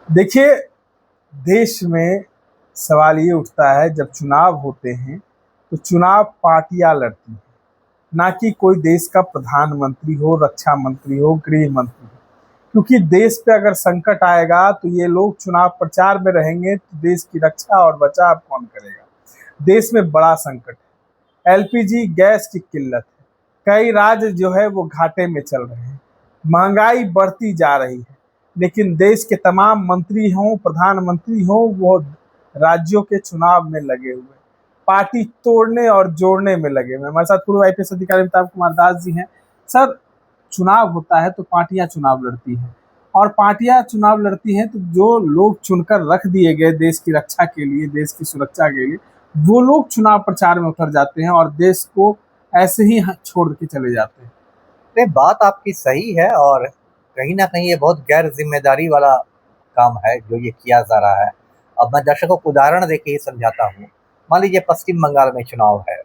देखिए, देश में सवाल ये उठता है जब चुनाव होते हैं तो चुनाव पार्टियां लड़ती हैं, ना कि कोई देश का प्रधानमंत्री हो, रक्षा मंत्री हो, गृह मंत्री हो। क्योंकि देश पे अगर संकट आएगा तो ये लोग चुनाव प्रचार में रहेंगे तो देश की रक्षा और बचाव कौन करेगा। देश में बड़ा संकट है, एलपीजी गैस की किल्लत है, कई राज्य जो है वो घाटे में चल रहे हैं, महंगाई बढ़ती जा रही है। लेकिन देश के तमाम मंत्री हों, प्रधानमंत्री हों, वो राज्यों के चुनाव में लगे हुए, पार्टी तोड़ने और जोड़ने में लगे हुए। हमारे साथ पूर्व आईपीएस अधिकारी अमिताभ कुमार दास जी हैं। सर, चुनाव होता है तो पार्टियां चुनाव लड़ती हैं, और पार्टियां चुनाव लड़ती हैं तो जो लोग चुनकर रख दिए गए देश की रक्षा के लिए, देश की सुरक्षा के लिए, वो लोग चुनाव प्रचार में उतर जाते हैं और देश को ऐसे ही छोड़ के चले जाते हैं। नहीं, बात आपकी सही है और कहीं ना कहीं ये बहुत गैर जिम्मेदारी वाला काम है जो ये किया जा रहा है। अब मैं दर्शकों को उदाहरण देके ही समझाता हूँ। मान लीजिए पश्चिम बंगाल में चुनाव है।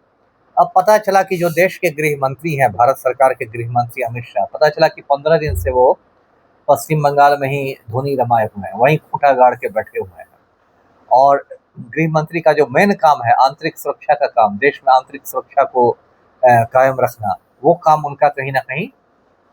अब पता चला कि जो देश के गृह मंत्री हैं, भारत सरकार के गृह मंत्री अमित शाह, पता चला कि 15 दिन से वो पश्चिम बंगाल में ही धुनी रमाए हुए हैं, वहीं खूंटा गाड़ के बैठे हुए हैं। और गृह मंत्री का जो मेन काम है, आंतरिक सुरक्षा का काम, देश में आंतरिक सुरक्षा को कायम रखना, वो काम उनका कहीं ना कहीं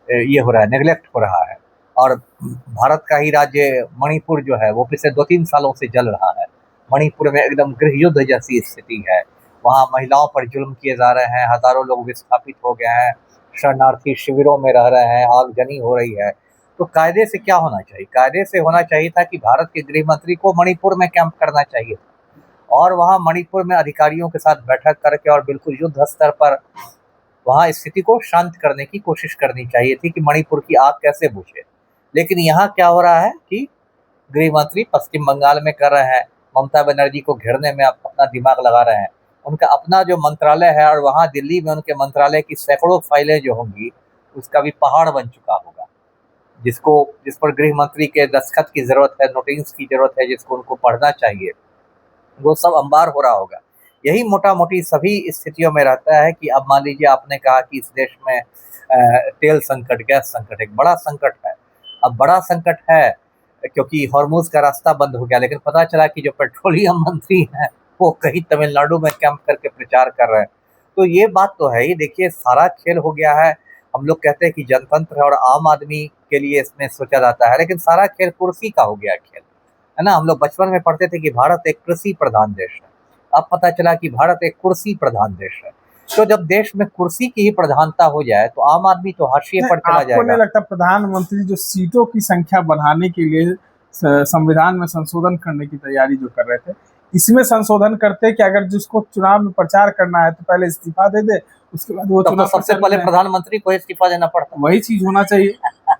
ये हो रहा है, नेग्लेक्ट हो रहा है। और भारत का ही राज्य मणिपुर जो है वो पिछले 2-3 सालों से जल रहा है। मणिपुर में एकदम गृह युद्ध जैसी स्थिति है। वहाँ महिलाओं पर जुल्म किए जा रहे हैं, हजारों लोग विस्थापित हो गए हैं, शरणार्थी शिविरों में रह रहे हैं, आगजनी हो रही है। तो कायदे से क्या होना चाहिए? कायदे से होना चाहिए था कि भारत के गृह मंत्री को मणिपुर में कैंप करना चाहिए था और वहाँ मणिपुर में अधिकारियों के साथ बैठक करके और बिल्कुल युद्ध स्तर पर वहाँ स्थिति को शांत करने की कोशिश करनी चाहिए थी कि मणिपुर की आग कैसे बुझे। लेकिन यहाँ क्या हो रहा है कि गृह मंत्री पश्चिम बंगाल में कर रहे हैं, ममता बनर्जी को घेरने में अपना दिमाग लगा रहे हैं। उनका अपना जो मंत्रालय है और वहाँ दिल्ली में उनके मंत्रालय की सैकड़ों फाइलें जो होंगी, उसका भी पहाड़ बन चुका होगा, जिस पर गृह मंत्री के दस्तखत की जरूरत है, नोटिस की जरूरत है, जिसको उनको पढ़ना चाहिए, वो सब अंबार हो रहा होगा। यही मोटा मोटी सभी स्थितियों में रहता है कि अब मान लीजिए आपने कहा कि इस देश में तेल संकट, गैस संकट एक बड़ा संकट है। अब बड़ा संकट है क्योंकि हॉर्मुज का रास्ता बंद हो गया, लेकिन पता चला कि जो पेट्रोलियम मंत्री हैं वो कहीं तमिलनाडु में कैंप करके प्रचार कर रहे हैं। तो ये बात तो है ही। देखिए, सारा खेल हो गया है। हम लोग कहते हैं कि जनतंत्र और आम आदमी के लिए इसमें सोचा जाता है, लेकिन सारा खेल कुर्सी का हो गया खेल, है ना। हम लोग बचपन में पढ़ते थे कि भारत एक कृषि प्रधान देश है। अब पता चला कि भारत एक कुर्सी प्रधान देश है। तो जब देश में कुर्सी की ही प्रधानता हो जाए तो आम आदमी तो हाशिए पर चला आपको नहीं जाएगा। लगता प्रधानमंत्री जो सीटों की संख्या बढ़ाने के लिए संविधान में संशोधन करने की तैयारी जो कर रहे थे, इसमें संशोधन करते कि अगर जिसको चुनाव में प्रचार करना है तो पहले इस्तीफा दे दे, उसके बाद वो तो चुनाव सबसे प्रचार पहले में प्रधानमंत्री को इस्तीफा देना पड़ता। वही चीज होना चाहिए।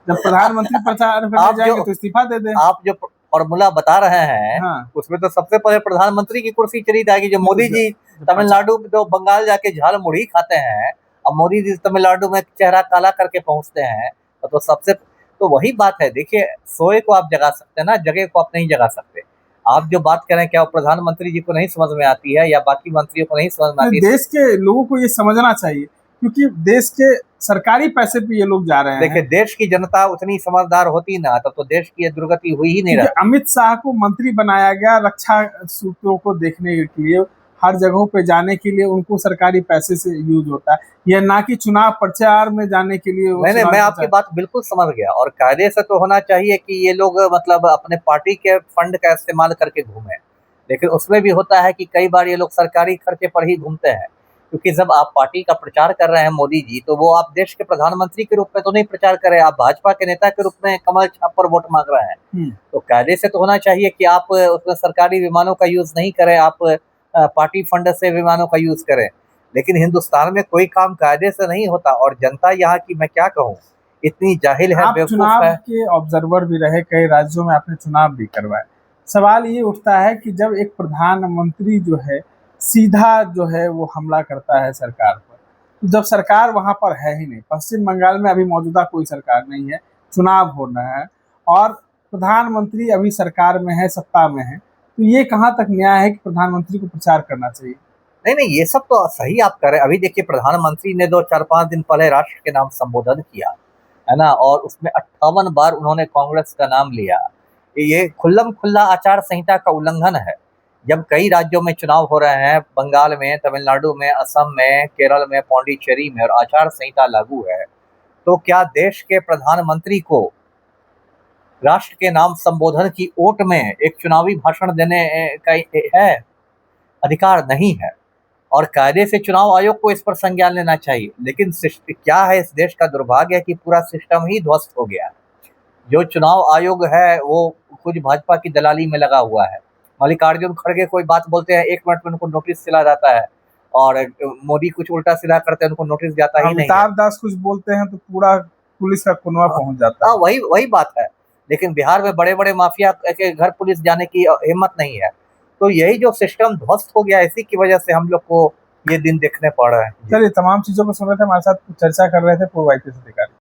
जब प्रधानमंत्री प्रचार करने आप जाएंगे जो तो इस्तीफा दे दे। आप जो फॉर्मूला बता रहे हैं, हाँ, उसमें तो सबसे पहले प्रधानमंत्री की कुर्सी चली जाएगी। जो मोदी जी तमिलनाडु में, तो बंगाल जाके झाल मुढ़ी खाते हैं, अब मोदी जी तमिलनाडु में चेहरा काला करके पहुंचते हैं, तो सबसे तो वही बात है। देखिए, सोए को आप जगा सकते हैं ना, जगह को आप नहीं जगा सकते। आप जो बात करें, क्या वो प्रधानमंत्री जी को नहीं समझ में आती है या बाकी मंत्रियों को नहीं समझ में आती है? देश के लोगों को ये समझना चाहिए, क्योंकि देश के सरकारी पैसे पे ये लोग जा रहे देखिए, हैं। देश की जनता उतनी समझदार होती ना, तब तो देश की ये दुर्गति हुई ही नहीं क्योंकि रहती। अमित शाह को मंत्री बनाया गया रक्षा सूत्रों को देखने के लिए, हर जगहों पे जाने के लिए उनको सरकारी पैसे से यूज होता है, यह ना कि चुनाव प्रचार में जाने के लिए। नहीं नहीं, मैं आपकी बात बिल्कुल समझ गया और कायदे से तो होना चाहिए कि ये लोग मतलब अपने पार्टी के फंड का इस्तेमाल करके घूमे। लेकिन उसमें भी होता है कि कई बार ये लोग सरकारी खर्चे पर ही घूमते हैं, क्योंकि जब आप पार्टी का प्रचार कर रहे हैं मोदी जी, तो वो आप देश के प्रधानमंत्री के रूप में तो नहीं प्रचार कर रहे हैं, आप भाजपा के नेता के रूप में कमल छाप पर वोट मांग रहे हैं। तो कायदे से तो होना चाहिए कि आप उसमें सरकारी विमानों का यूज नहीं करें, आप पार्टी फंड से विमानों का यूज करें। लेकिन हिंदुस्तान में कोई काम कायदे से नहीं होता और जनता यहाँ की, मैं क्या कहूँ, इतनी जाहिल है, आप बेवकूफ चुनाव है। के ऑब्जर्वर भी रहे, कई राज्यों में आपने चुनाव भी करवाए। सवाल ये उठता है कि जब एक प्रधानमंत्री जो है सीधा जो है वो हमला करता है सरकार पर, तो जब सरकार वहां पर है ही नहीं, पश्चिम बंगाल में अभी मौजूदा कोई सरकार नहीं है, चुनाव होना है और प्रधानमंत्री अभी सरकार में है, सत्ता में है, तो ये कहाँ तक न्याय है कि प्रधानमंत्री को प्रचार करना चाहिए। नहीं नहीं, ये सब तो सही आप कर रहे हैं। अभी देखिए, प्रधानमंत्री ने 2-4-5 दिन पहले राष्ट्र के नाम संबोधन किया, है ना, और उसमें 58 बार उन्होंने कांग्रेस का नाम लिया। ये खुल्लम खुल्ला आचार संहिता का उल्लंघन है। जब कई राज्यों में चुनाव हो रहे हैं, बंगाल में, तमिलनाडु में, असम में, केरल में, पौंडीचेरी में, और आचार संहिता लागू है, तो क्या देश के प्रधानमंत्री को राष्ट्र के नाम संबोधन की ओट में एक चुनावी भाषण देने का है अधिकार? नहीं है। और कायदे से चुनाव आयोग को इस पर संज्ञान लेना चाहिए। लेकिन क्या है, इस देश का दुर्भाग्य है कि पूरा सिस्टम ही ध्वस्त हो गया। जो चुनाव आयोग है वो खुद भाजपा की दलाली में लगा हुआ है। मल्लिकार्जुन खड़गे कोई बात बोलते हैं, 1 मिनट में उनको नोटिस चला जाता है, और मोदी कुछ उल्टा सीधा करते हैं, उनको नोटिस जाता ही नहीं है। अमिताभ दास कुछ बोलते हैं तो पूरा पुलिस का कुनवा पहुंच जाता है। वही बात है। लेकिन बिहार में बड़े बड़े माफिया के घर पुलिस जाने की हिम्मत नहीं है। तो यही जो सिस्टम ध्वस्त हो गया, इसी की वजह से हम लोग को ये दिन देखने पड़ रहे हैं। चलिए, तमाम चीजों को सुन रहे थे, हमारे साथ चर्चा कर रहे थे पूर्व IPS अधिकारी।